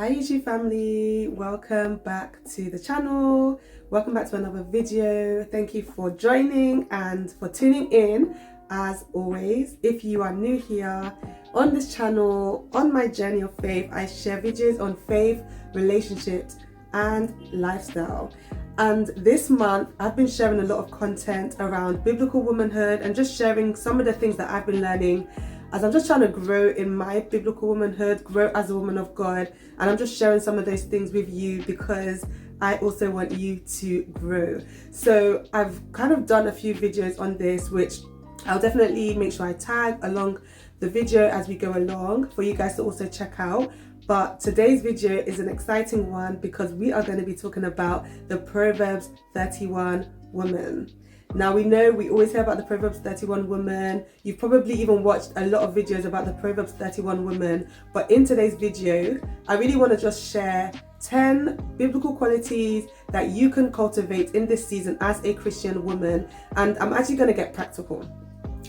Hi YouTube family, welcome back to the channel. Welcome back to another video. Thank you for joining and for tuning in. As always, if you are new here on this channel, on my journey of faith, I share videos on faith, relationships and lifestyle. And this month I've been sharing a lot of content around biblical womanhood and just sharing some of the things that I've been learning as I'm just trying to grow in my biblical womanhood, grow as a woman of God. And I'm just sharing some of those things with you because I also want you to grow. So I've kind of done a few videos on this, which I'll definitely make sure I tag along the video as we go along for you guys to also check out. But today's video is an exciting one because we are going to be talking about the Proverbs 31 woman. Now we know we always hear about the Proverbs 31 woman. You've probably even watched a lot of videos about the Proverbs 31 woman. But in today's video, I really want to just share 10 biblical qualities that you can cultivate in this season as a Christian woman. And I'm actually going to get practical.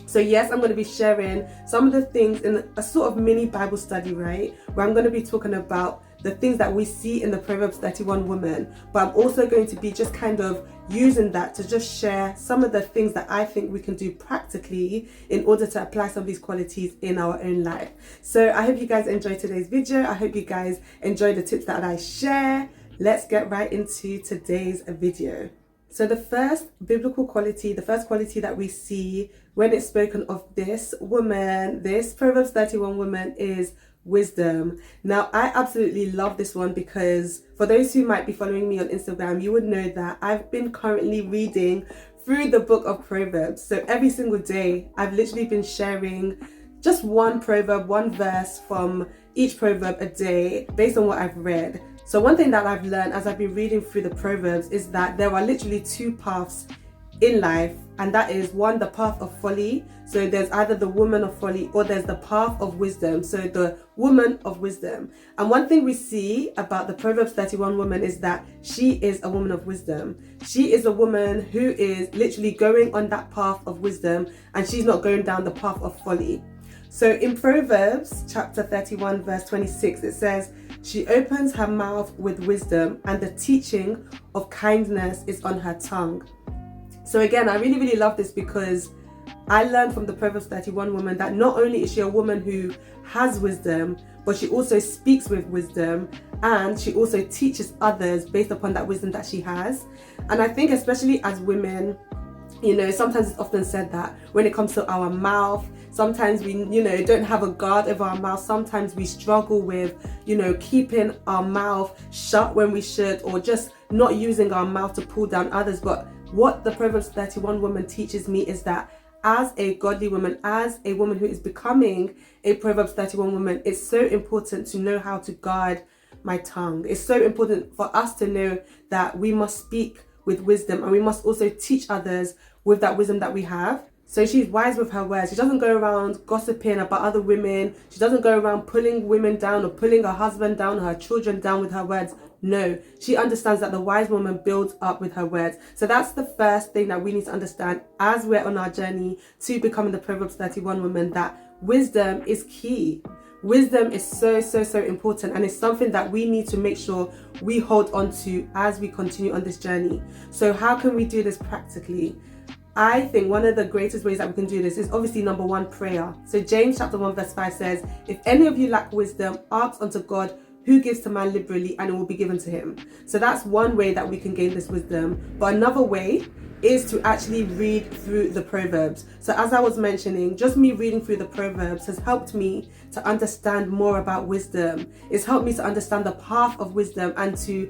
So yes, I'm going to be sharing some of the things in a sort of mini Bible study, right? Where I'm going to be talking about the things that we see in the Proverbs 31 woman. But I'm also going to be just kind of using that to just share some of the things that I think we can do practically in order to apply some of these qualities in our own life. So I hope you guys enjoyed today's video. I hope you guys enjoy the tips that I share. Let's get right into today's video. So the first biblical quality, the first quality that we see when it's spoken of this woman, this Proverbs 31 woman, is wisdom. Now, I absolutely love this one because for those who might be following me on Instagram, you would know that I've been currently reading through the book of Proverbs. So every single day, I've literally been sharing just one proverb, one verse from each proverb a day based on what I've read. So one thing that I've learned as I've been reading through the Proverbs is that there are literally two paths in life, and that is one, the path of folly. So there's either the woman of folly or there's the path of wisdom. So the woman of wisdom. And one thing we see about the Proverbs 31 woman is that she is a woman of wisdom. She is a woman who is literally going on that path of wisdom, and she's not going down the path of folly. So in Proverbs chapter 31 verse 26, it says, "She opens her mouth with wisdom, and the teaching of kindness is on her tongue." So again, I really love this because I learned from the Proverbs 31 woman that not only is she a woman who has wisdom, but she also speaks with wisdom, and she also teaches others based upon that wisdom that she has. And I think especially as women, you know, sometimes it's often said that when it comes to our mouth, sometimes we, don't have a guard over our mouth. Sometimes we struggle with, keeping our mouth shut when we should, or just not using our mouth to pull down others. But what the Proverbs 31 woman teaches me is that as a godly woman, as a woman who is becoming a Proverbs 31 woman, it's so important to know how to guard my tongue. It's so important for us to know that we must speak with wisdom, and we must also teach others with that wisdom that we have. So she's wise with her words. She doesn't go around gossiping about other women. She doesn't go around pulling women down or pulling her husband down or her children down with her words. No, she understands that the wise woman builds up with her words. So that's the first thing that we need to understand as we're on our journey to becoming the Proverbs 31 woman, that wisdom is key. Wisdom is so important, and it's something that we need to make sure we hold on to as we continue on this journey. So how can we do this practically? I think one of the greatest ways that we can do this is obviously number one, prayer. So James chapter 1 verse 5 says, "If any of you lack wisdom, ask unto God, who gives to man liberally, and it will be given to him." So that's one way that we can gain this wisdom. But another way is to actually read through the Proverbs. So as I was mentioning, just me reading through the Proverbs has helped me to understand more about wisdom. It's helped me to understand the path of wisdom and to,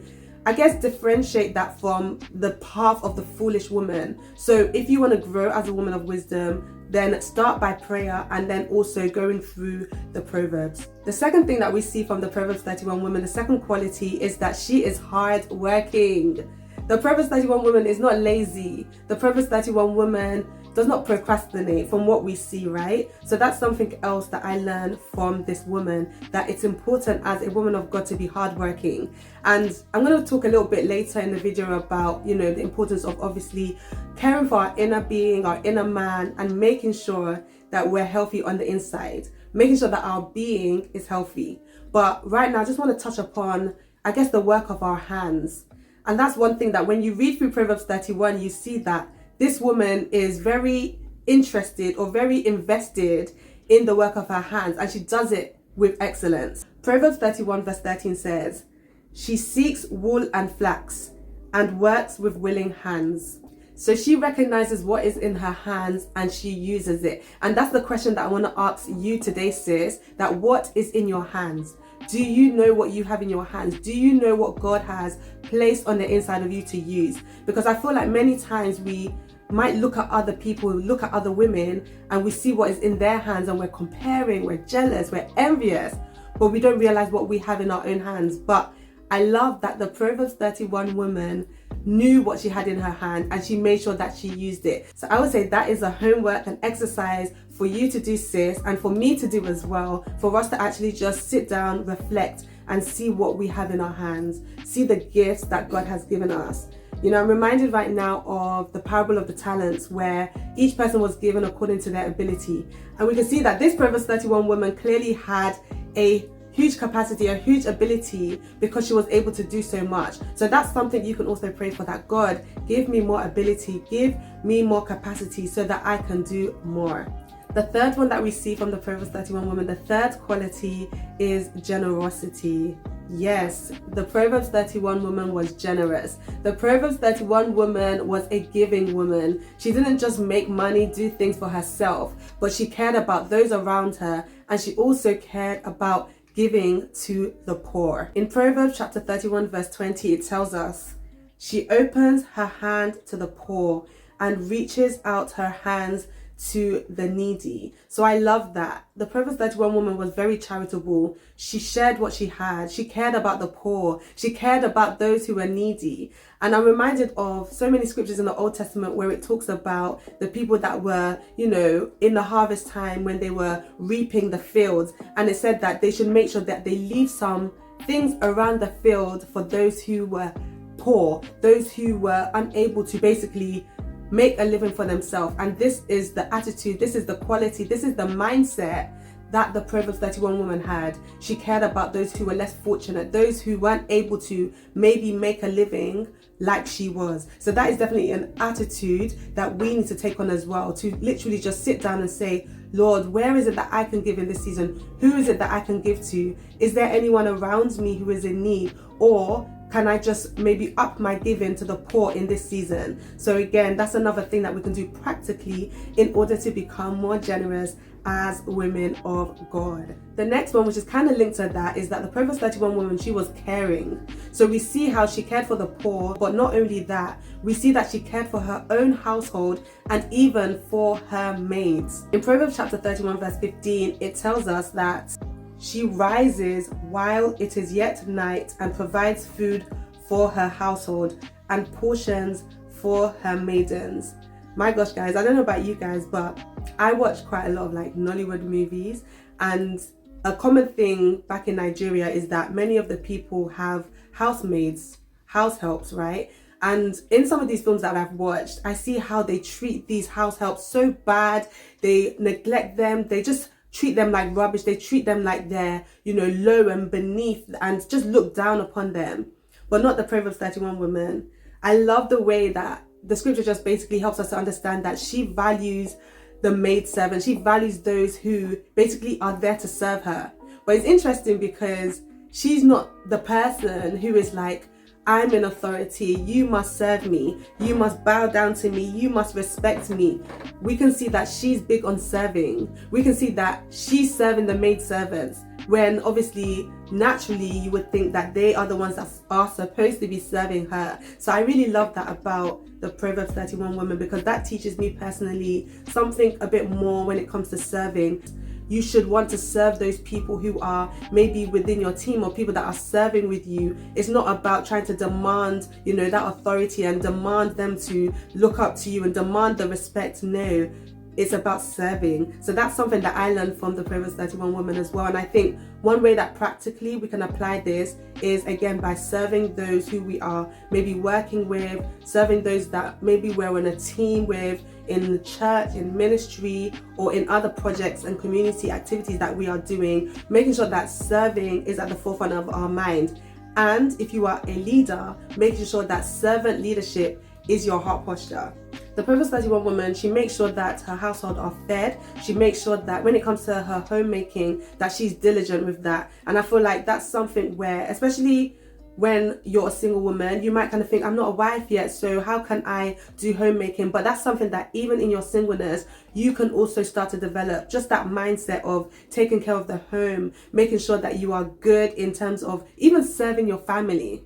differentiate that from the path of the foolish woman. So if you want to grow as a woman of wisdom, then start by prayer and then also going through the Proverbs. The second thing that we see from the Proverbs 31 woman, the second quality, is that she is hardworking. The Proverbs 31 woman is not lazy. The Proverbs 31 woman does not procrastinate from what we see, right? So that's something else that I learned from this woman, that it's important as a woman of God to be hardworking. And I'm going to talk a little bit later in the video about, the importance of obviously caring for our inner being, our inner man, and making sure that we're healthy on the inside. making sure that our being is healthy. But right now, I just want to touch upon, I guess, the work of our hands. And that's one thing that when you read through Proverbs 31, you see that this woman is very interested or very invested in the work of her hands, and she does it with excellence. Proverbs 31 verse 13 says, "She seeks wool and flax and works with willing hands." So she recognizes what is in her hands and she uses it. And that's the question that I want to ask you today, sis, that what is in your hands? Do you know what you have in your hands? Do you know what God has placed on the inside of you to use? Because I feel like many times we might look at other people, look at other women, and we see what is in their hands and we're comparing, we're jealous, we're envious, but we don't realize what we have in our own hands. But I love that the Proverbs 31 woman knew what she had in her hand and she made sure that she used it. So I would say that is a homework, an exercise for you to do, sis, and for me to do as well, for us to actually just sit down, reflect, and see what we have in our hands, see the gifts that God has given us. You know, I'm reminded right now of the parable of the talents, where each person was given according to their ability. And we can see that this Proverbs 31 woman clearly had a huge capacity, a huge ability, because she was able to do so much. So that's something you can also pray for, that God, give me more ability, give me more capacity so that I can do more. The third one that we see from the Proverbs 31 woman, the third quality is generosity. Yes, the Proverbs 31 woman was generous. The Proverbs 31 woman was a giving woman. She didn't just make money, do things for herself, but she cared about those around her, and she also cared about giving to the poor. In Proverbs chapter 31 verse 20, it tells us, "She opens her hand to the poor and reaches out her hands to the needy." So I love that. The Proverbs 31 woman was very charitable. She shared what she had. She cared about the poor. She cared about those who were needy. And I'm reminded of so many scriptures in the Old Testament where it talks about the people that were, you know, in the harvest time when they were reaping the fields. And it said that they should make sure that they leave some things around the field for those who were poor, those who were unable to basically make a living for themselves. And this is the attitude, this is the quality, this is the mindset that the Proverbs 31 woman had. She cared about those who were less fortunate, those who weren't able to maybe make a living like she was. So that is definitely an attitude that we need to take on as well, to literally just sit down and say, Lord, where is it that I can give in this season? Who is it that I can give to? Is there anyone around me who is in need? Or can I just maybe up my giving to the poor in this season? So again, that's another thing that we can do practically in order to become more generous as women of God. The next one, which is kind of linked to that, is that the Proverbs 31 woman, she was caring. So we see how she cared for the poor, but not only that, we see that she cared for her own household and even for her maids. In Proverbs chapter 31 verse 15, it tells us that she rises while it is yet night and provides food for her household and portions for her maidens. My gosh, guys, I don't know about you guys, but I watch quite a lot of like Nollywood movies, and a common thing back in Nigeria is that many of the people have housemaids, house helps, right? And in some of these films that I've watched, I see how they treat these house helps so bad. They neglect them. They just treat them like rubbish. They treat them like they're, you know, low and beneath and just look down upon them. But not the Proverbs 31 woman. I love the way that the scripture just basically helps us to understand that she values the maid servant. She values those who basically are there to serve her. But it's interesting because she's not the person who is like, I'm in authority, you must serve me, you must bow down to me, you must respect me. We can see that she's big on serving. We can see that she's serving the maid servants, when obviously naturally you would think that they are the ones that are supposed to be serving her. So I really love that about the Proverbs 31 woman, because that teaches me personally something a bit more when it comes to serving. You should want to serve those people who are maybe within your team or people that are serving with you. It's not about trying to demand, you know, that authority and demand them to look up to you and demand the respect. No, it's about serving. So that's something that I learned from the Proverbs 31 woman as well. And I think one way that practically we can apply this is, again, by serving those who we are maybe working with, serving those that maybe we're in a team with, in the church, in ministry, or in other projects and community activities that we are doing, making sure that serving is at the forefront of our mind. And if you are a leader, making sure that servant leadership is your heart posture. The Proverbs 31 woman, she makes sure that her household are fed. She makes sure that when it comes to her homemaking, that she's diligent with that. And I feel like that's something where, especially when you're a single woman, you might kind of think, I'm not a wife yet, so how can I do homemaking? But that's something that even in your singleness, you can also start to develop, just that mindset of taking care of the home, making sure that you are good in terms of even serving your family.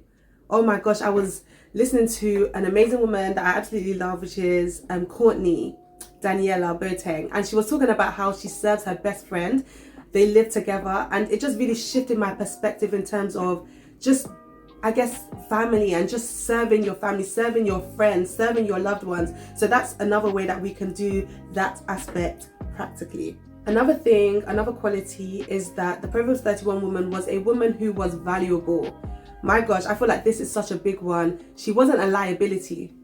Oh my gosh, I was listening to an amazing woman that I absolutely love, which is Courtney Daniela Boateng, and she was talking about how she serves her best friend. They live together, and it just really shifted my perspective in terms of just, I guess, family and just serving your family, serving your friends, serving your loved ones. So that's another way that we can do that aspect practically. Another thing, another quality is that the Proverbs 31 woman was a woman who was valuable. My gosh, I feel like this is such a big one. She wasn't a liability.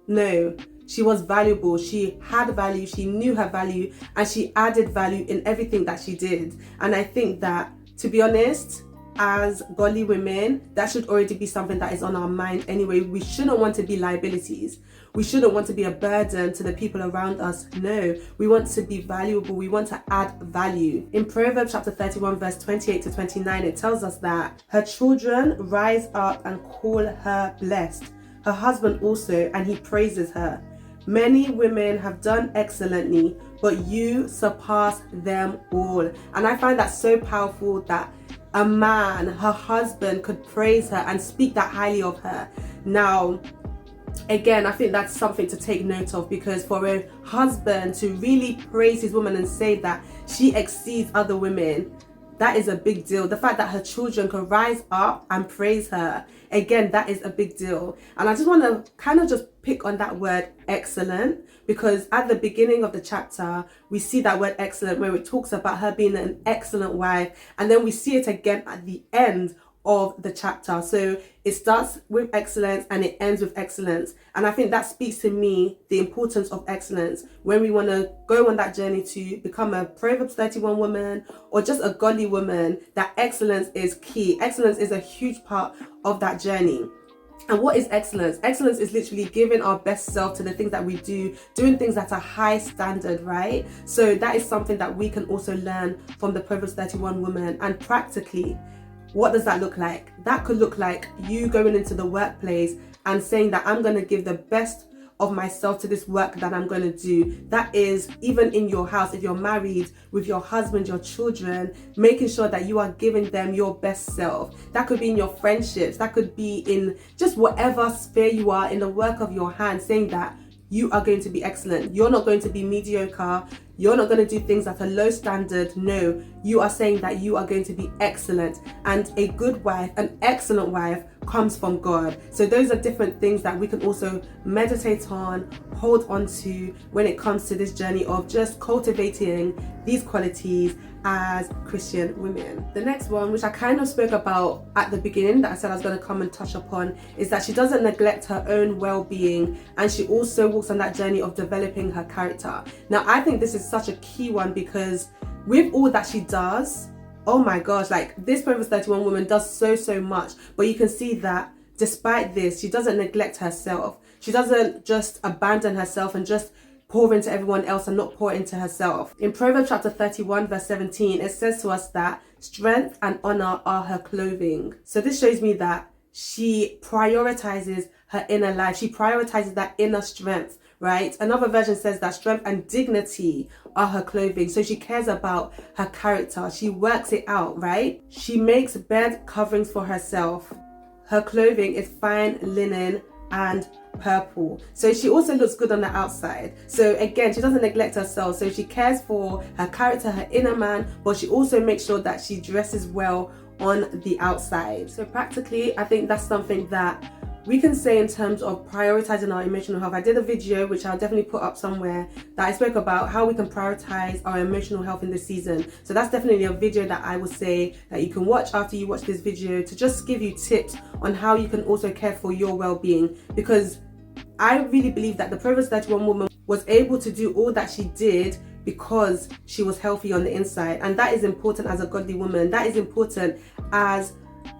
No, she was valuable. She had value. She knew her value, and she added value in everything that she did. And I think that, to be honest, as godly women, that should already be something that is on our mind anyway. We shouldn't want to be liabilities. We shouldn't want to be a burden to the people around us. No, we want to be valuable. We want to add value. In Proverbs chapter 31 verse 28 to 29, it tells us that her children rise up and call her blessed. Her husband also, and he praises her. Many women have done excellently, but you surpass them all. And I find that so powerful that a man, her husband, could praise her and speak that highly of her. Now, again, I think that's something to take note of, because for a husband to really praise his woman and say that she exceeds other women, that is a big deal. The fact that her children can rise up and praise her, again, that is a big deal. And I just want to kind of just pick on that word excellent, because at the beginning of the chapter, we see that word excellent where it talks about her being an excellent wife. And then we see it again at the end of the chapter. So it starts with excellence and it ends with excellence. And I think that speaks to me the importance of excellence when we want to go on that journey to become a Proverbs 31 woman or just a godly woman. That excellence is key. Excellence is a huge part of that journey. And what is excellence? Excellence is literally giving our best self to the things that we do, doing things at a high standard, right? So that is something that we can also learn from the Proverbs 31 woman. And practically, what does that look like? That could look like you going into the workplace and saying that I'm going to give the best of myself to this work that I'm going to do. That is even in your house, if you're married, with your husband, your children, making sure that you are giving them your best self. That could be in your friendships. That could be in just whatever sphere you are in the work of your hand, saying that you are going to be excellent. You're not going to be mediocre. You're not going to do things at a low standard. No, you are saying that you are going to be excellent. And a good wife, an excellent wife, comes from God. So those are different things that we can also meditate on, hold on to when it comes to this journey of just cultivating these qualities as Christian women. The next one, which I kind of spoke about at the beginning, that I said I was going to come and touch upon, is that she doesn't neglect her own well-being, and she also walks on that journey of developing her character. Now, I think this is such a key one, because with all that she does, oh my gosh, like this Proverbs 31 woman does so much, but you can see that despite this, she doesn't neglect herself. She doesn't just abandon herself and just pour into everyone else and not pour into herself. In Proverbs chapter 31 verse 17, it says to us that strength and honor are her clothing. So this shows me that she prioritizes her inner life. She prioritizes that inner strength, right? Another version says that strength and dignity are her clothing. So she cares about her character. She works it out, right? She makes bed coverings for herself. Her clothing is fine linen and purple. So she also looks good on the outside. So again, she doesn't neglect herself. So she cares for her character, her inner man, but she also makes sure that she dresses well on the outside. So practically, I think that's something that we can say in terms of prioritizing our emotional health. I did a video, which I'll definitely put up somewhere, that I spoke about how we can prioritize our emotional health in this season. So that's definitely a video that I would say that you can watch after you watch this video, to just give you tips on how you can also care for your well-being. Because I really believe that the Proverbs 31 woman was able to do all that she did because she was healthy on the inside. And that is important as a godly woman. That is important as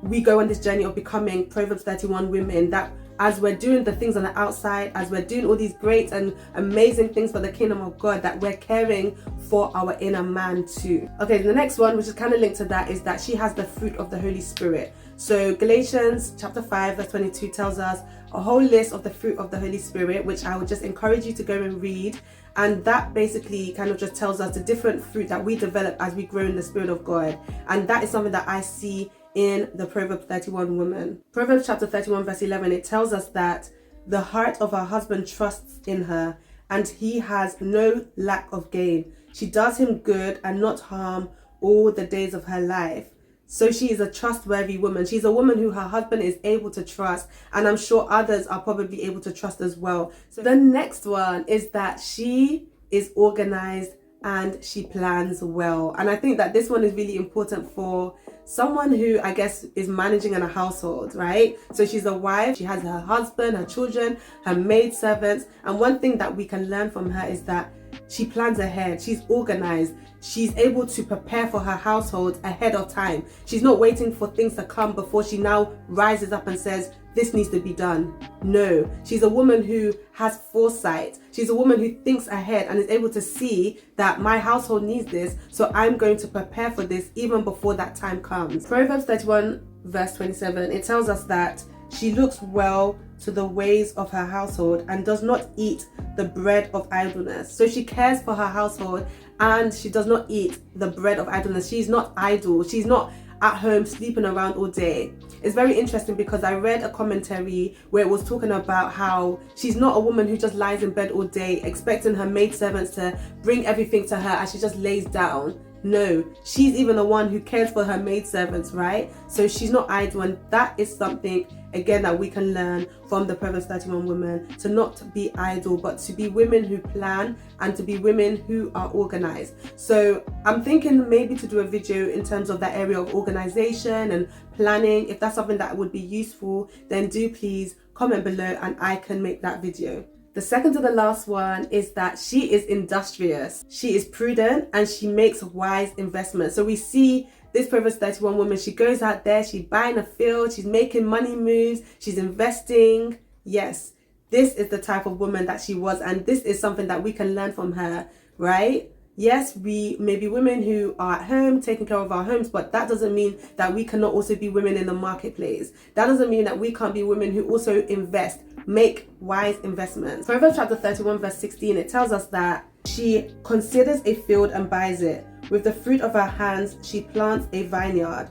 we go on this journey of becoming Proverbs 31 women, that as we're doing the things on the outside, as we're doing all these great and amazing things for the kingdom of God, that we're caring for our inner man too. Okay, the next one, which is kind of linked to that, is that she has the fruit of the Holy Spirit. So Galatians chapter 5 verse 22 tells us a whole list of the fruit of the Holy Spirit, which I would just encourage you to go and read. And that basically kind of just tells us the different fruit that we develop as we grow in the Spirit of God. And that is something that I see in the Proverbs 31 woman. Proverbs chapter 31 verse 11, it tells us that the heart of her husband trusts in her, and he has no lack of gain. She does him good and not harm all the days of her life. So she is a trustworthy woman. She's a woman who her husband is able to trust, and I'm sure others are probably able to trust as well. So the next one is that she is organized and she plans well. And I think that this one is really important for someone who, I guess, is managing in a household, right? So she's a wife, she has her husband, her children, her maid servants. And one thing that we can learn from her is that she plans ahead. She's organized. She's able to prepare for her household ahead of time. She's not waiting for things to come before she now rises up and says, this needs to be done. No, she's a woman who has foresight. She's a woman who thinks ahead and is able to see that my household needs this, so I'm going to prepare for this even before that time comes. Proverbs 31 verse 27, it tells us that she looks well to the ways of her household and does not eat the bread of idleness. So she cares for her household and she does not eat the bread of idleness. She's not idle. She's not at home sleeping around all day. It's very interesting because I read a commentary where it was talking about how she's not a woman who just lies in bed all day expecting her maidservants to bring everything to her and she just lays down. No, she's even the one who cares for her maidservants, right? So she's not idle, and that is something again that we can learn from the Proverbs 31 women, to not be idle but to be women who plan and to be women who are organized. So I'm thinking maybe to do a video in terms of that area of organization and planning. If that's something that would be useful, then do please comment below and I can make that video. The second to the last one is that she is industrious. She is prudent and she makes wise investments. So we see this Proverbs 31 woman, she goes out there, she's buying a field, she's making money moves, she's investing. Yes, this is the type of woman that she was, and this is something that we can learn from her, right? Yes, we may be women who are at home taking care of our homes, but that doesn't mean that we cannot also be women in the marketplace. That doesn't mean that we can't be women who also invest, make wise investments. Proverbs chapter 31 verse 16, it tells us that she considers a field and buys it. With the fruit of her hands, she plants a vineyard.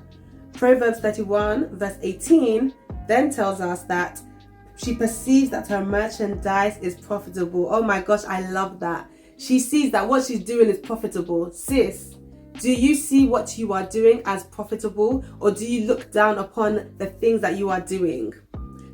Proverbs 31 verse 18 then tells us that she perceives that her merchandise is profitable. Oh my gosh, I love that. She sees that what she's doing is profitable. Sis, do you see what you are doing as profitable, or do you look down upon the things that you are doing?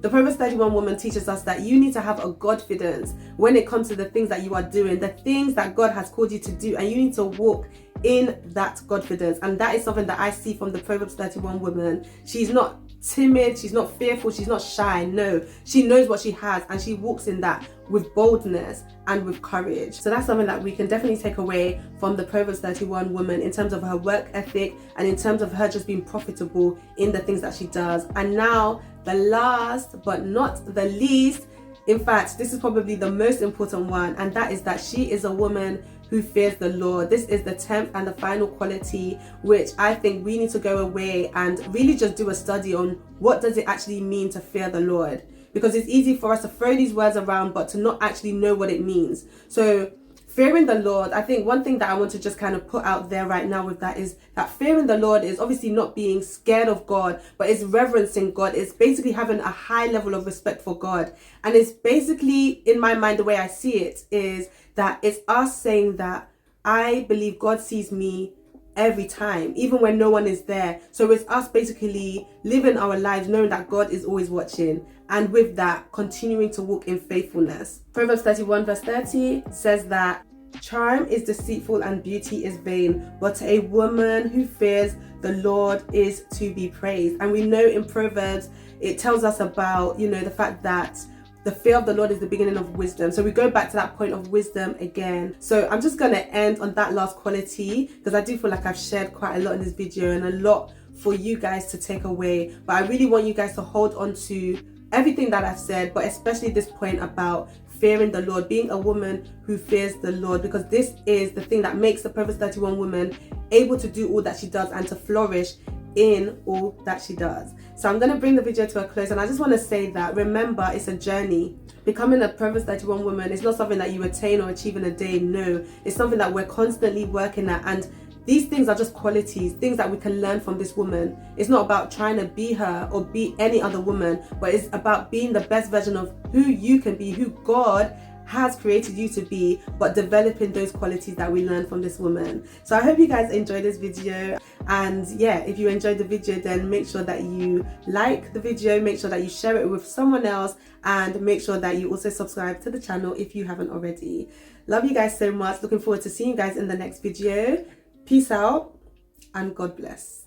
The Proverbs 31 woman teaches us that you need to have a Godfidence when it comes to the things that you are doing, the things that God has called you to do, and you need to walk in that Godfidence. And that is something that I see from the Proverbs 31 woman. She's not timid, she's not fearful, she's not shy. No, she knows what she has and she walks in that with boldness and with courage. So that's something that we can definitely take away from the Proverbs 31 woman in terms of her work ethic and in terms of her just being profitable in the things that she does. And now the last but not the least, in fact, this is probably the most important one, and that is that she is a woman who fears the Lord. This is the 10th and the final quality, which I think we need to go away and really just do a study on what does it actually mean to fear the Lord. Because it's easy for us to throw these words around but to not actually know what it means. So fearing the Lord, I think one thing that I want to just kind of put out there right now with that is that fearing the Lord is obviously not being scared of God, but it's reverencing God. It's basically having a high level of respect for God. And it's basically, in my mind, the way I see it is that it's us saying that I believe God sees me every time, even when no one is there. So it's us basically living our lives knowing that God is always watching, and with that continuing to walk in faithfulness. Proverbs 31 verse 30 says that charm is deceitful and beauty is vain, but a woman who fears the Lord is to be praised. And we know in Proverbs it tells us about, the fact that the fear of the Lord is the beginning of wisdom. So we go back to that point of wisdom again. So I'm just going to end on that last quality, because I do feel like I've shared quite a lot in this video and a lot for you guys to take away. But I really want you guys to hold on to everything that I've said, but especially this point about fearing the Lord, being a woman who fears the Lord, because this is the thing that makes the Proverbs 31 woman able to do all that she does and to flourish in all that she does. So I'm going to bring the video to a close, and I just want to say that remember, it's a journey. Becoming a Proverbs 31 woman is not something that you attain or achieve in a day. No, it's something that we're constantly working at, and these things are just qualities, things that we can learn from this woman. It's not about trying to be her or be any other woman, but it's about being the best version of who you can be, who God has created you to be, but developing those qualities that we learned from this woman. So I hope you guys enjoyed this video, and yeah, if you enjoyed the video, then make sure that you like the video, make sure that you share it with someone else, and make sure that you also subscribe to the channel if you haven't already. Love you guys so much. Looking forward to seeing you guys in the next video. Peace out and God bless.